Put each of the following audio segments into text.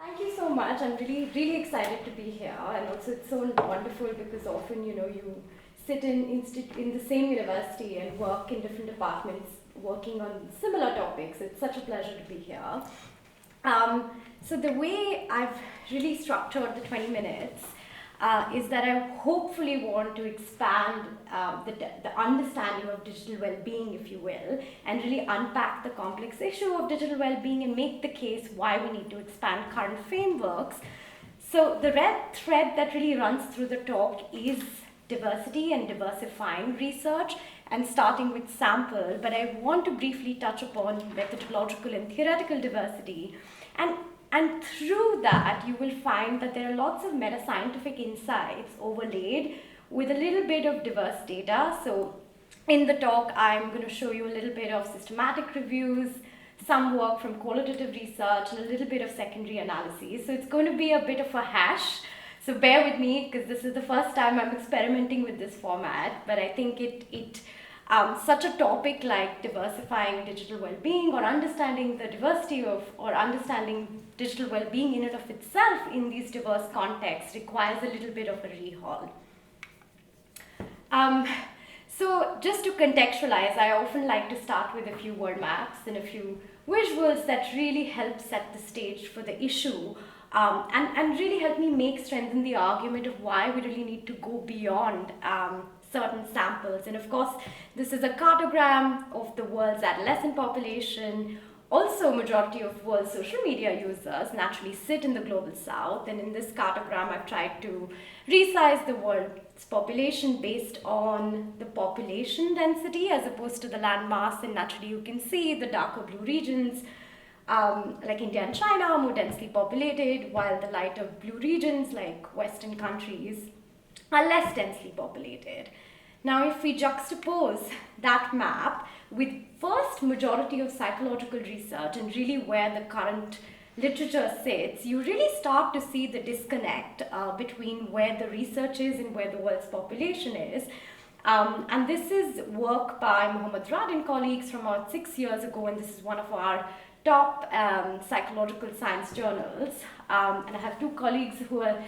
Thank you so much. I'm really excited to be here, and also it's so wonderful because often you sit in the same university and work in different departments working on similar topics. It's such a pleasure to be here. So the way I've really structured the 20 minutes is that I hopefully want to expand the understanding of digital well-being, if you will, and really unpack the complex issue of digital well-being and make the case why we need to expand current frameworks. So the red thread that really runs through the talk is diversity and diversifying research, and starting with sample, but I want to briefly touch upon methodological and theoretical diversity. And through that, you will find that there are lots of meta-scientific insights overlaid with a little bit of diverse data. So in the talk, I'm going to show you a little bit of systematic reviews, some work from qualitative research, and a little bit of secondary analyses. So it's going to be a bit of a hash. So bear with me, because this is the first time I'm experimenting with this format, but I think such a topic like diversifying digital well-being or understanding the diversity of, or understanding digital well-being in and of itself in these diverse contexts requires a little bit of a rehaul. So just to contextualize, I often like to start with a few word maps and a few visuals that really help set the stage for the issue, and really help me strengthen the argument of why we really need to go beyond certain samples. And of course, this is a cartogram of the world's adolescent population. Also, majority of world's social media users naturally sit in the global south, and in this cartogram I've tried to resize the world's population based on the population density as opposed to the land mass, and naturally you can see the darker blue regions like India and China are more densely populated, while the lighter blue regions like Western countries are less densely populated. Now, if we juxtapose that map with first majority of psychological research and really where the current literature sits, you really start to see the disconnect between where the research is and where the world's population is. And this is work by Mohammed Rad and colleagues from about 6 years ago, and this is one of our top psychological science journals. And I have two colleagues who are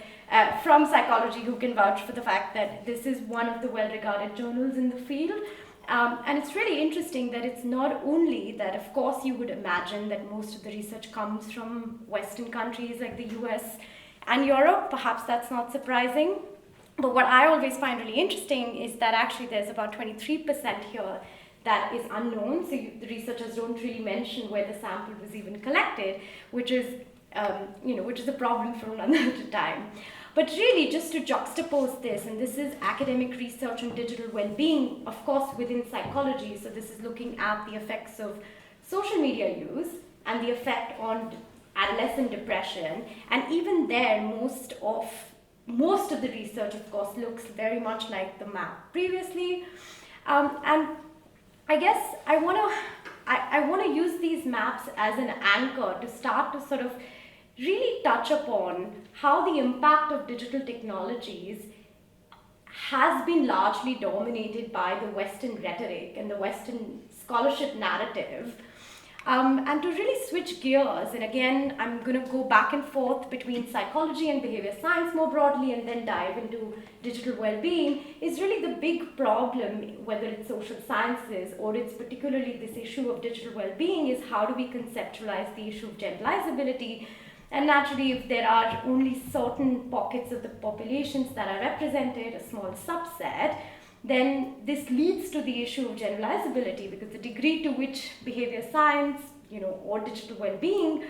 from psychology who can vouch for the fact that this is one of the well-regarded journals in the field. And it's really interesting that it's not only that, of course, you would imagine that most of the research comes from Western countries like the US and Europe. Perhaps that's not surprising. But what I always find really interesting is that actually there's about 23% here that is unknown. So the researchers don't really mention where the sample was even collected, which is a problem for another time. But really, just to juxtapose this, and this is academic research on digital well-being, of course, within psychology. So this is looking at the effects of social media use and the effect on adolescent depression. And even there, most of the research, of course, looks very much like the map previously. And I guess I want to use these maps as an anchor to start to sort of really touch upon how the impact of digital technologies has been largely dominated by the Western rhetoric and the Western scholarship narrative. And to really switch gears, and again, I'm going to go back and forth between psychology and behavior science more broadly and then dive into digital well-being, is really the big problem, whether it's social sciences or it's particularly this issue of digital well-being, is how do we conceptualize the issue of generalizability. And naturally, if there are only certain pockets of the populations that are represented, a small subset, then this leads to the issue of generalizability, because the degree to which behavior science, or digital well-being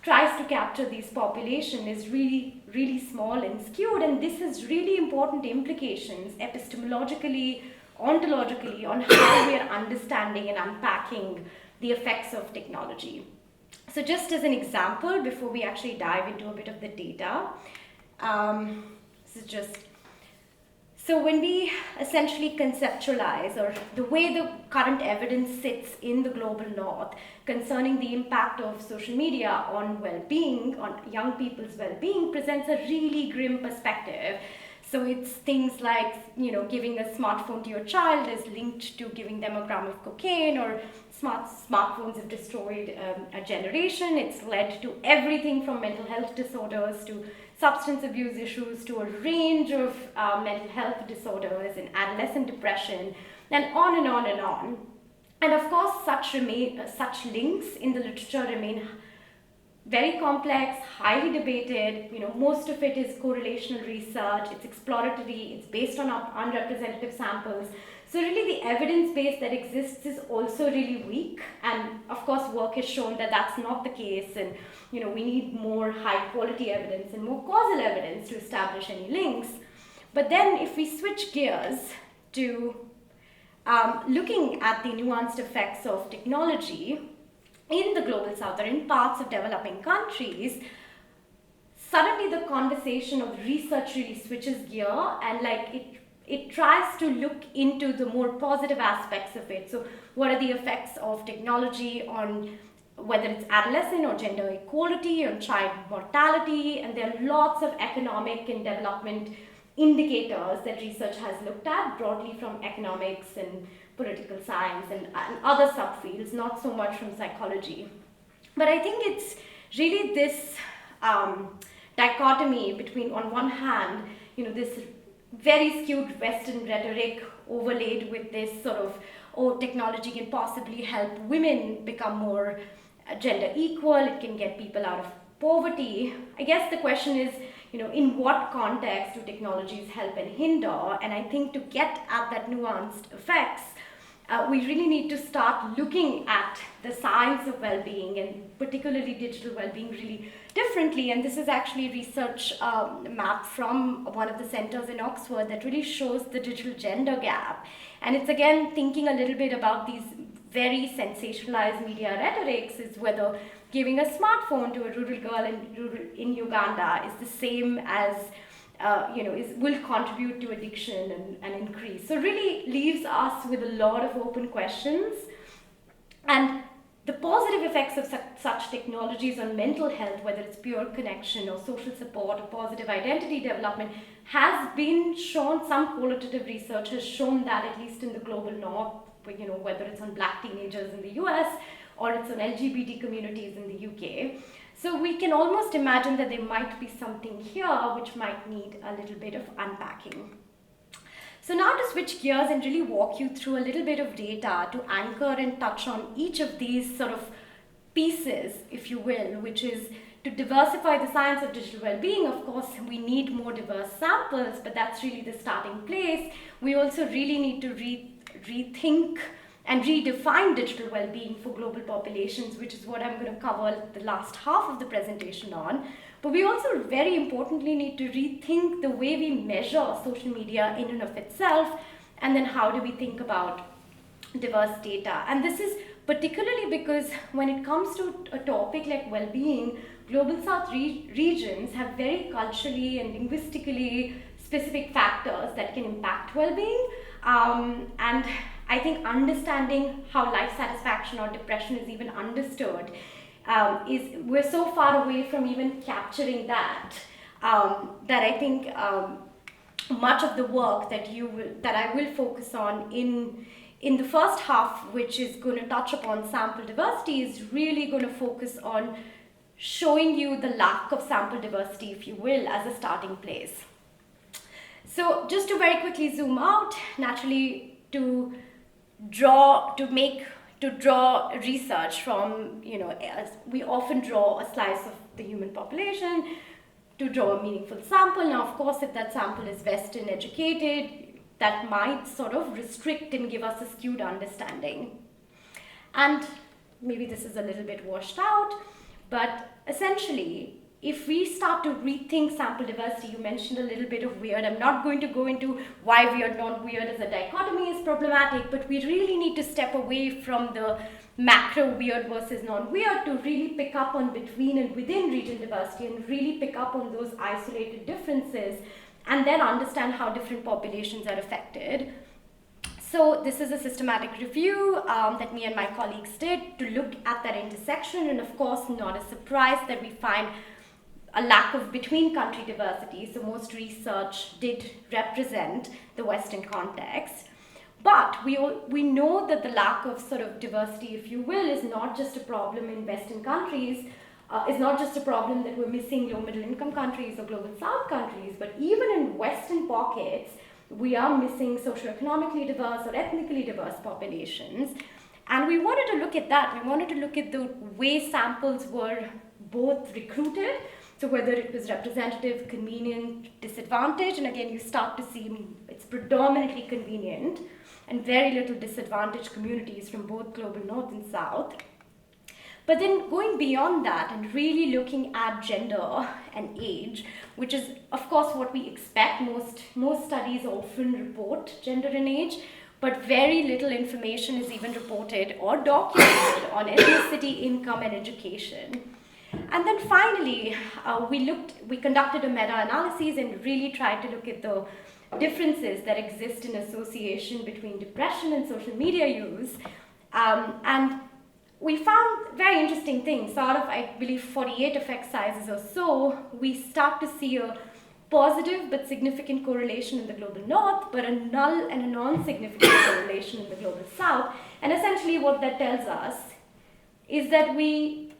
tries to capture these populations is really, really small and skewed. And this has really important implications epistemologically, ontologically, on how we are understanding and unpacking the effects of technology. So just as an example, before we actually dive into a bit of the data, so when we essentially conceptualize, or the way the current evidence sits in the global north concerning the impact of social media on well-being, on young people's well-being, presents a really grim perspective. So it's things like, giving a smartphone to your child is linked to giving them a gram of cocaine, or smartphones have destroyed a generation. It's led to everything from mental health disorders to substance abuse issues to a range of mental health disorders and adolescent depression, and on and on and on. And of course, such links in the literature remain very complex, highly debated. Most of it is correlational research, it's exploratory, it's based on unrepresentative samples. So really the evidence base that exists is also really weak, and of course work has shown that that's not the case, and we need more high quality evidence and more causal evidence to establish any links. But then if we switch gears to looking at the nuanced effects of technology in the global south, or in parts of developing countries, suddenly the conversation of research really switches gear, and it tries to look into the more positive aspects of it. So what are the effects of technology on whether it's adolescent or gender equality, on child mortality, and there are lots of economic and development indicators that research has looked at broadly from economics and political science and other subfields, not so much from psychology. But I think it's really this dichotomy between, on one hand, this very skewed Western rhetoric overlaid with this sort of, technology can possibly help women become more gender equal, it can get people out of poverty. I guess the question is, in what context do technologies help and hinder? And I think to get at that nuanced effects, we really need to start looking at the science of well-being, and particularly digital well-being, really differently. And this is actually research map from one of the centers in Oxford that really shows the digital gender gap. And it's again thinking a little bit about these very sensationalized media rhetorics, is whether giving a smartphone to a rural girl in Uganda is the same as will contribute to addiction and increase. So really leaves us with a lot of open questions. And the positive effects of such technologies on mental health, whether it's pure connection or social support or positive identity development, has been shown. Some qualitative research has shown that, at least in the global north, whether it's on Black teenagers in the US or it's on LGBT communities in the UK. So we can almost imagine that there might be something here which might need a little bit of unpacking. So now to switch gears and really walk you through a little bit of data to anchor and touch on each of these sort of pieces, if you will, which is to diversify the science of digital well-being. Of course, we need more diverse samples, but that's really the starting place. We also really need to rethink and redefine digital well-being for global populations, which is what I'm going to cover the last half of the presentation on. But we also very importantly need to rethink the way we measure social media in and of itself, and then how do we think about diverse data. And this is particularly because when it comes to a topic like well-being, global south regions have very culturally and linguistically specific factors that can impact well-being. And I think understanding how life satisfaction or depression is even understood we're so far away from even capturing that that I think much of the work that I will focus on in the first half, which is going to touch upon sample diversity, is really going to focus on showing you the lack of sample diversity, if you will, as a starting place. So just to very quickly zoom out, naturally to draw research from, as we often draw a slice of the human population to draw a meaningful sample. Now, of course, if that sample is Western educated, that might sort of restrict and give us a skewed understanding. And maybe this is a little bit washed out, but essentially, if we start to rethink sample diversity, you mentioned a little bit of weird. I'm not going to go into why weird, non-weird as a dichotomy is problematic, but we really need to step away from the macro weird versus non-weird to really pick up on between and within region diversity and really pick up on those isolated differences and then understand how different populations are affected. So this is a systematic review that me and my colleagues did to look at that intersection, and of course not a surprise that we find a lack of between country diversity. So most research did represent the Western context. But we know that the lack of sort of diversity, if you will, is not just a problem in Western countries, is not just a problem that we're missing low middle income countries or global south countries, but even in Western pockets, we are missing socioeconomically diverse or ethnically diverse populations. And we wanted to look at that. We wanted to look at the way samples were both recruited, so whether it was representative, convenient, disadvantaged, and again, you start to see it's predominantly convenient and very little disadvantaged communities from both global north and south. But then going beyond that and really looking at gender and age, which is of course what we expect. Most studies often report gender and age, but very little information is even reported or documented on ethnicity, income, and education. And then finally, we conducted a meta-analysis and really tried to look at the differences that exist in association between depression and social media use. And we found very interesting things. So out of, I believe, 48 effect sizes or so, we start to see a positive but significant correlation in the global north, but a null and a non-significant correlation in the global south. And essentially what that tells us is that we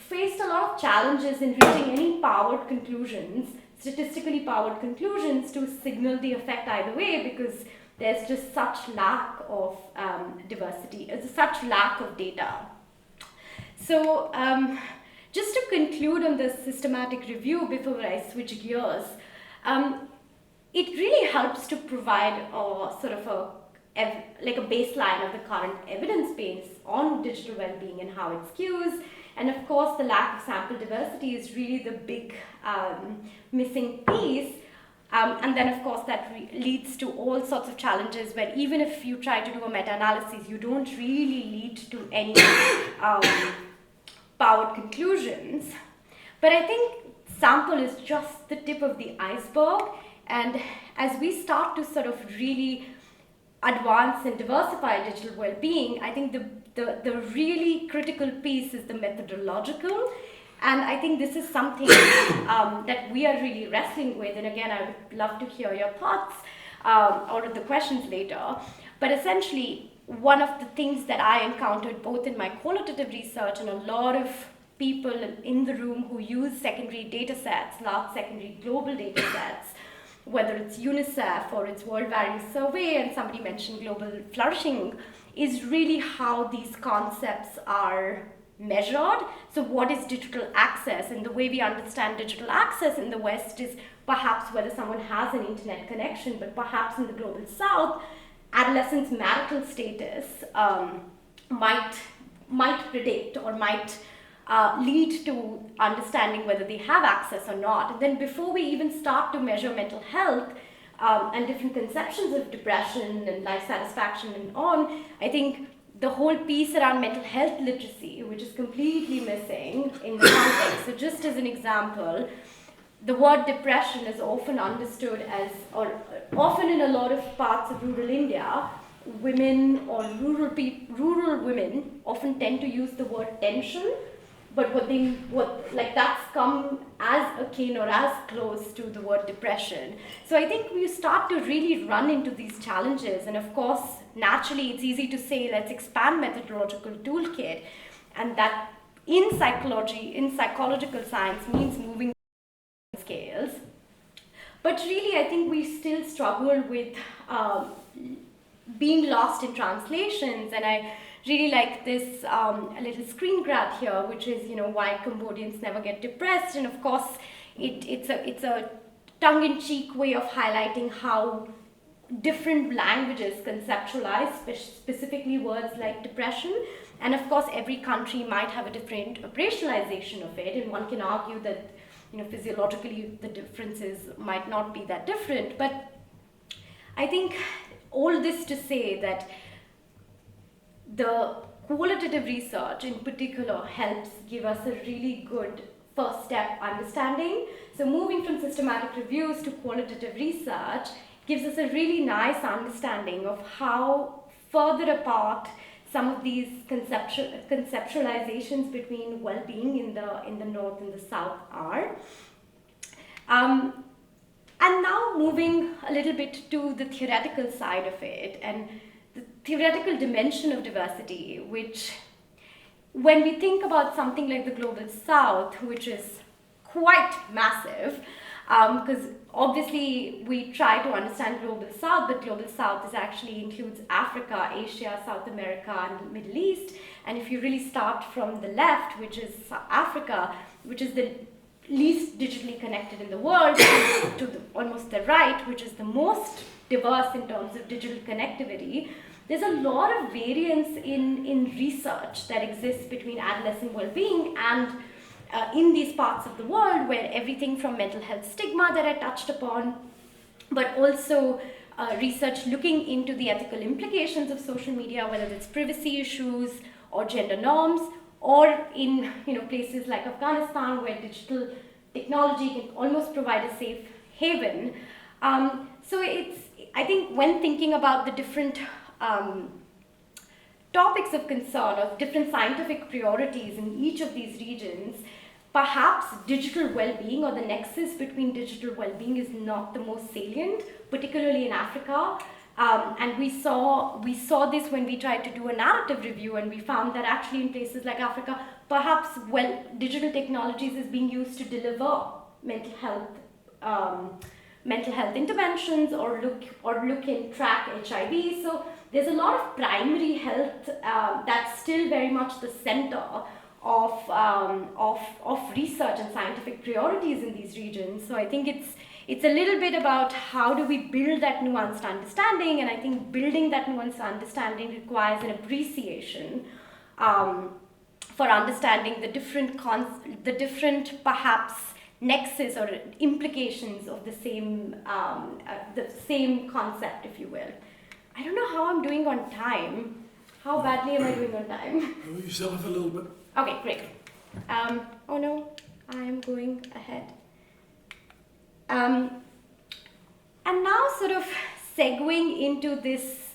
faced a lot of challenges in reaching any powered conclusions, statistically powered conclusions, to signal the effect either way, because there's just such lack of diversity, such lack of data. So just to conclude on this systematic review before I switch gears, it really helps to provide a sort of like a baseline of the current evidence base on digital well-being and how it skews. And of course, the lack of sample diversity is really the big missing piece. And then, of course, that leads to all sorts of challenges where even if you try to do a meta-analysis, you don't really lead to any powered conclusions. But I think sample is just the tip of the iceberg. And as we start to sort of really advance and diversify digital well-being, I think the really critical piece is the methodological. And I think this is something that we are really wrestling with. And again, I would love to hear your thoughts or the questions later. But essentially, one of the things that I encountered both in my qualitative research and a lot of people in the room who use secondary data sets, large secondary global data sets, whether it's UNICEF or it's World Values Survey, and somebody mentioned global flourishing, is really how these concepts are measured. So what is digital access? And the way we understand digital access in the West is perhaps whether someone has an internet connection, but perhaps in the global South, adolescents' marital status might predict or might lead to understanding whether they have access or not. And then before we even start to measure mental health and different conceptions of depression and life satisfaction and on, I think the whole piece around mental health literacy, which is completely missing in the context. So just as an example, the word depression is often understood as, or often in a lot of parts of rural India, women or rural women often tend to use the word tension, but that's come as akin or as close to the word depression. So I think we start to really run into these challenges, and of course, naturally, it's easy to say, let's expand methodological toolkit, and that in psychology, in psychological science, means moving scales. But really, I think we still struggle with being lost in translations, and I really like this little screen grab here, which is, why Cambodians never get depressed. And of course, it's a tongue-in-cheek way of highlighting how different languages conceptualize specifically words like depression. And of course, every country might have a different operationalization of it, and one can argue that physiologically the differences might not be that different. But I think all this to say that the qualitative research in particular helps give us a really good first step understanding. So moving from systematic reviews to qualitative research gives us a really nice understanding of how further apart some of these conceptualizations between well-being in the North and the South are. And now moving a little bit to the theoretical side of it and the theoretical dimension of diversity, which when we think about something like the Global South, which is quite massive, because obviously we try to understand Global South, but Global South is actually includes Africa, Asia, South America, and the Middle East. And if you really start from the left, which is Africa, which is the least digitally connected in the world, to almost the right, which is the most diverse in terms of digital connectivity, there's a lot of variance in research that exists between adolescent well-being and in these parts of the world, where everything from mental health stigma that I touched upon, but also research looking into the ethical implications of social media, whether it's privacy issues or gender norms, or in places like Afghanistan, where digital technology can almost provide a safe haven. So I think when thinking about the different topics of concern or different scientific priorities in each of these regions, perhaps digital well-being or the nexus between digital well-being is not the most salient, particularly in Africa. And we saw this when we tried to do a narrative review, and we found that actually in places like Africa, perhaps digital technologies is being used to deliver mental health interventions or look and track HIV. So there's a lot of primary health that's still very much the center of research and scientific priorities in these regions. So I think it's a little bit about how do we build that nuanced understanding, and I think building that nuanced understanding requires an appreciation for understanding the different perhaps nexus or implications of the same concept, if you will. I don't know how I'm doing on time. How badly am I doing on time? You still have a little bit. Okay, great. Oh no, I am going ahead. And now sort of segueing into this,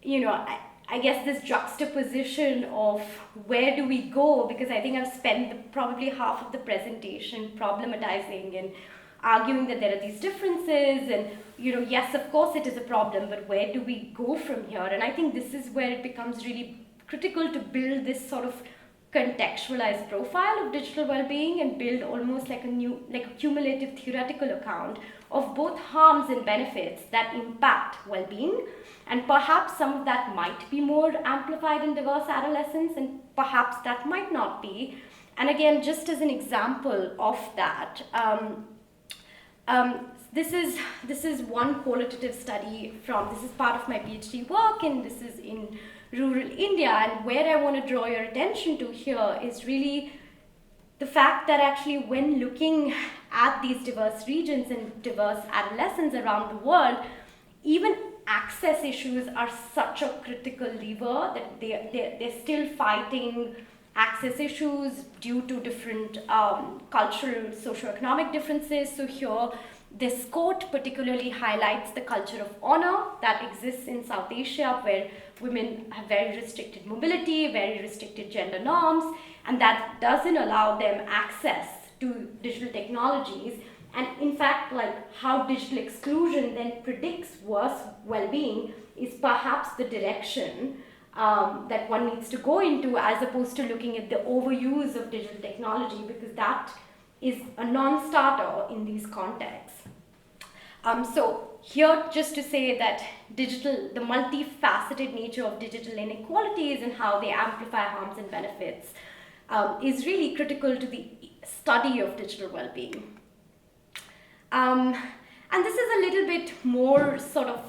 I guess this juxtaposition of where do we go, because I think I've spent probably half of the presentation problematizing and arguing that there are these differences and, yes, of course it is a problem, but where do we go from here? And I think this is where it becomes really critical to build this sort of contextualized profile of digital well-being and build almost like a cumulative theoretical account of both harms and benefits that impact well-being. And perhaps some of that might be more amplified in diverse adolescents, and perhaps that might not be. And again, just as an example of that, this is one qualitative study this is part of my PhD work, and this is in rural India. And where I want to draw your attention to here is really the fact that actually when looking at these diverse regions and diverse adolescents around the world, even access issues are such a critical lever that they're still fighting access issues due to different cultural, socioeconomic differences. So here, this quote particularly highlights the culture of honor that exists in South Asia, where women have very restricted mobility, very restricted gender norms, and that doesn't allow them access to digital technologies. And in fact, like how digital exclusion then predicts worse well-being is perhaps the direction that one needs to go into, as opposed to looking at the overuse of digital technology, because that is a non-starter in these contexts. So here, just to say that the multifaceted nature of digital inequalities and how they amplify harms and benefits is really critical to the study of digital well-being. And this is a little bit more sort of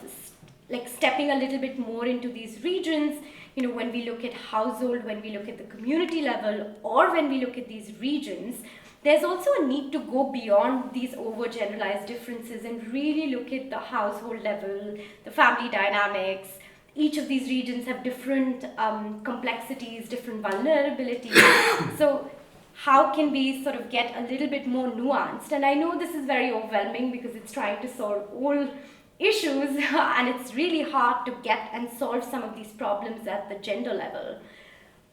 like stepping a little bit more into these regions, when we look at household, when we look at the community level, or when we look at these regions, there's also a need to go beyond these overgeneralized differences and really look at the household level, the family dynamics. Each of these regions have different complexities, different vulnerabilities. So how can we sort of get a little bit more nuanced? And I know this is very overwhelming because it's trying to solve all issues and it's really hard to get and solve some of these problems at the gender level.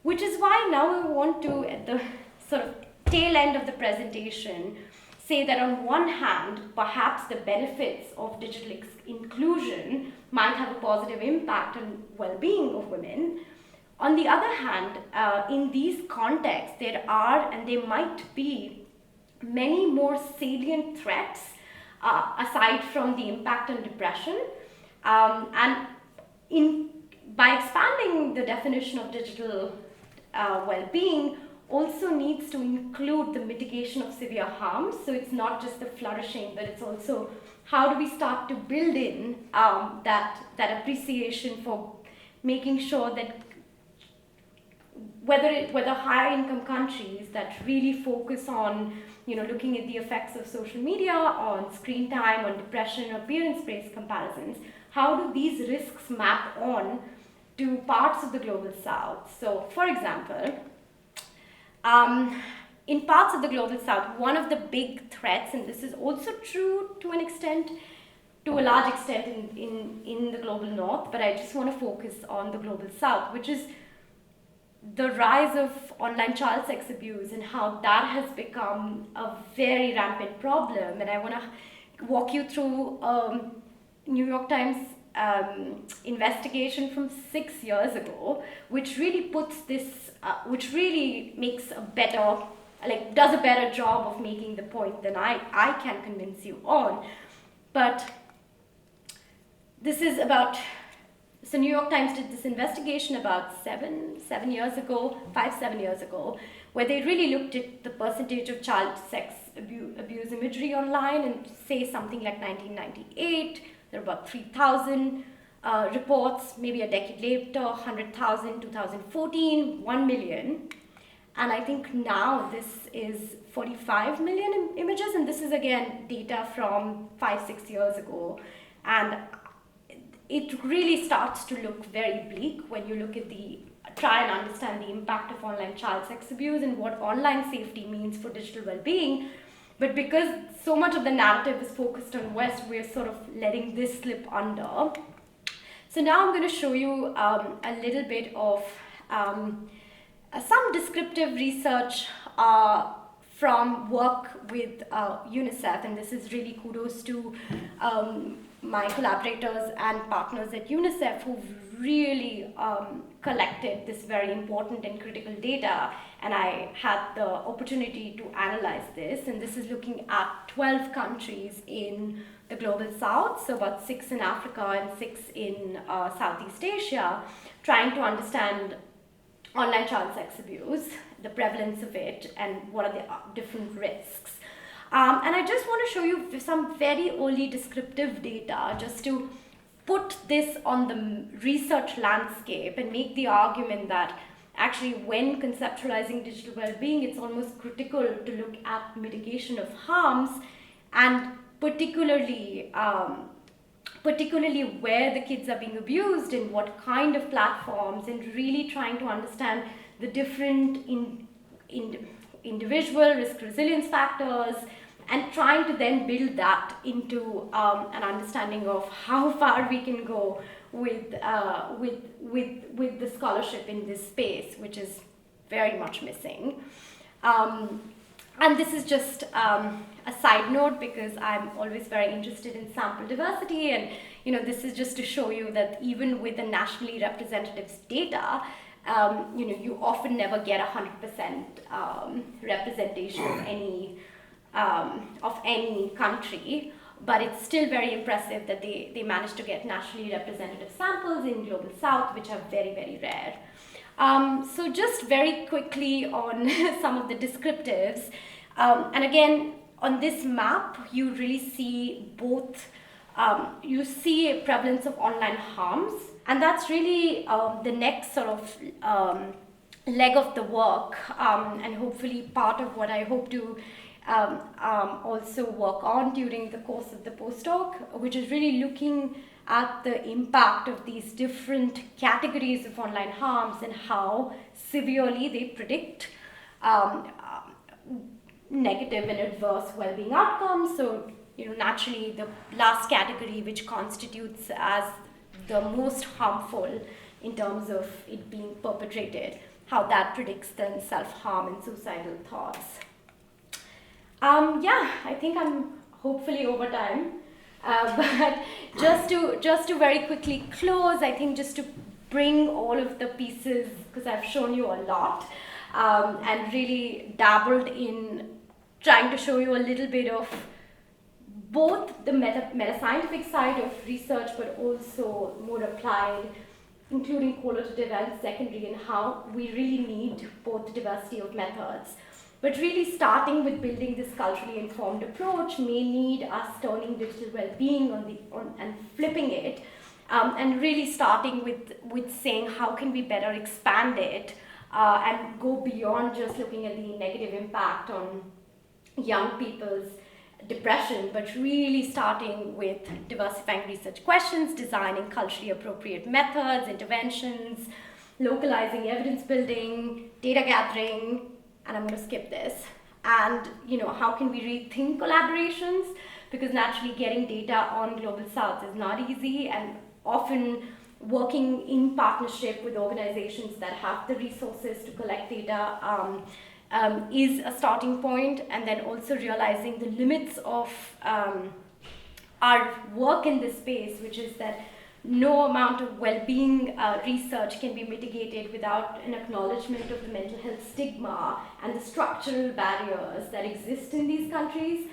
Which is why now I want to, at the sort of tail end of the presentation, say that on one hand, perhaps the benefits of digital inclusion might have a positive impact on well-being of women. On the other hand, in these contexts, there are and there might be many more salient threats aside from the impact on depression. And by expanding the definition of digital well-being, also needs to include the mitigation of severe harms. So it's not just the flourishing, but it's also how do we start to build in that appreciation for making sure that whether higher income countries that really focus on looking at the effects of social media on screen time, on depression, appearance-based comparisons, how do these risks map on to parts of the global south? So for example, in parts of the global south, one of the big threats, and this is also true to a large extent in the global north, but I just want to focus on the global south, which is the rise of online child sex abuse and how that has become a very rampant problem. And I want to walk you through New York Times investigation from 6 years ago, which really puts this, which really makes does a better job of making the point than I can convince you on. But this is about, so New York Times did this investigation about 7 years ago, 7 years ago, where they really looked at the percentage of child sex abuse imagery online, and say something like 1998, there were about 3,000 reports, maybe a decade later, 100,000, 2014, 1 million. And I think now this is 45 million images, and this is again data from 5-6 years ago. And it really starts to look very bleak when you look at try and understand the impact of online child sex abuse and what online safety means for digital well-being. But because so much of the narrative is focused on West, we're sort of letting this slip under. So now I'm going to show you a little bit of some descriptive research from work with UNICEF, and this is really kudos to my collaborators and partners at UNICEF who've really collected this very important and critical data, and I had the opportunity to analyze this. And this is looking at 12 countries in the global south, so about 6 in Africa and 6 in Southeast Asia, trying to understand online child sex abuse, the prevalence of it, and what are the different risks. And I just want to show you some very early descriptive data just to put this on the research landscape and make the argument that actually when conceptualizing digital well-being, it's almost critical to look at mitigation of harms, and particularly where the kids are being abused and what kind of platforms, and really trying to understand the different individual risk resilience factors, and trying to then build that into an understanding of how far we can go with the scholarship in this space, which is very much missing. And this is just a side note because I'm always very interested in sample diversity, and this is just to show you that even with the nationally representative data, you often never get 100% representation of any country, but it's still very impressive that they managed to get nationally representative samples in Global South, which are very, very rare. So just very quickly on some of the descriptives, and again, on this map, you really see both, you see a prevalence of online harms, and that's really the next sort of leg of the work, and hopefully part of what I hope to also work on during the course of the postdoc, which is really looking at the impact of these different categories of online harms and how severely they predict negative and adverse well-being outcomes. So, naturally the last category, which constitutes as the most harmful in terms of it being perpetrated, how that predicts then self-harm and suicidal thoughts. I think I'm hopefully over time, but just to very quickly close, I think just to bring all of the pieces, because I've shown you a lot, and really dabbled in trying to show you a little bit of both the meta-scientific side of research, but also more applied, including qualitative and secondary, and how we really need both diversity of methods. But really starting with building this culturally informed approach may need us turning digital well-being and flipping it, and really starting with saying how can we better expand it and go beyond just looking at the negative impact on young people's depression, but really starting with diversifying research questions, designing culturally appropriate methods, interventions, localizing evidence building, data gathering, and I'm going to skip this. And how can we rethink collaborations? Because naturally getting data on Global South is not easy, and often working in partnership with organizations that have the resources to collect data is a starting point, and then also realizing the limits of our work in this space, which is that no amount of well-being research can be mitigated without an acknowledgement of the mental health stigma and the structural barriers that exist in these countries.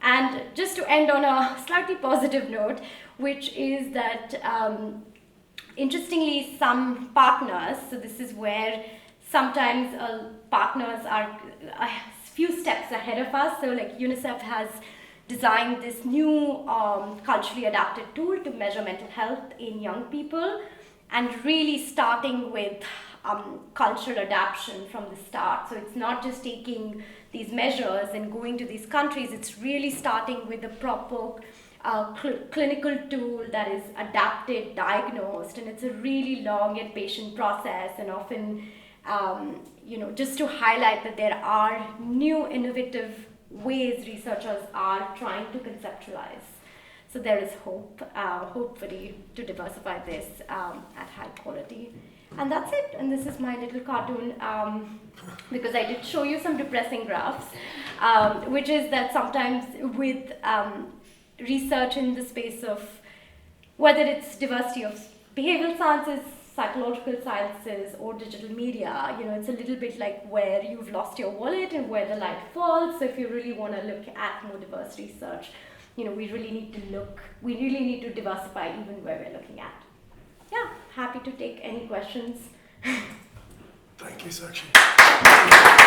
And just to end on a slightly positive note, which is that interestingly some partners, so this is where sometimes partners are a few steps ahead of us. So like UNICEF has designed this new culturally adapted tool to measure mental health in young people, and really starting with cultural adaptation from the start. So it's not just taking these measures and going to these countries, it's really starting with a proper clinical tool that is adapted, diagnosed, and it's a really long and patient process, and often just to highlight that there are new innovative ways researchers are trying to conceptualize. So there is hope, hopefully, to diversify this at high quality. And that's it. And this is my little cartoon, because I did show you some depressing graphs, which is that sometimes with research in the space of whether it's diversity of behavioral sciences, psychological sciences, or digital media, it's a little bit like where you've lost your wallet and where the light falls. So if you really want to look at more diverse research, we really need to diversify even where we're looking at. Yeah, happy to take any questions. Thank you, Sakshi.